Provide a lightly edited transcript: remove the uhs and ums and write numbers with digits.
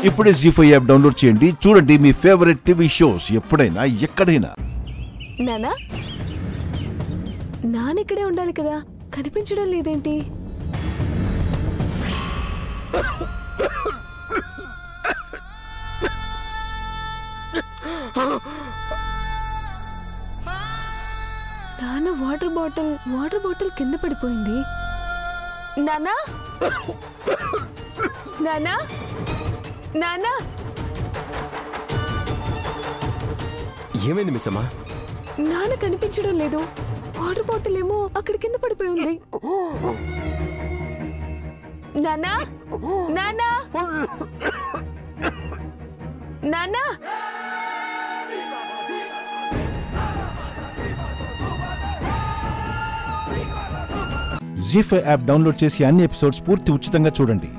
ఇప్పుడే జీ5 app download చేయండి. చూడండి మీ ఫేవరెట్ టీవీ షోస్ ఎప్పుడైనా ఎక్కడైనా. నానా నానిక్కడే ఉండాలి కదా, కనిపించడం లేదేంటి? నాన్న వాటర్ బాటిల్ కింద పడిపోయింది. నానా నానా నానా ఏమైంది మిస్ అమ్మా? నాన్న కనిపించడం లేదు. వాటర్ బాటిల్ ఏమో అక్కడ కింద పడిపోయి ఉంది. నానా నానా నానా జీ5 యాప్ డౌన్లోడ్ చేసి అన్ని ఎపిసోడ్స్ పూర్తి ఉచితంగా చూడండి.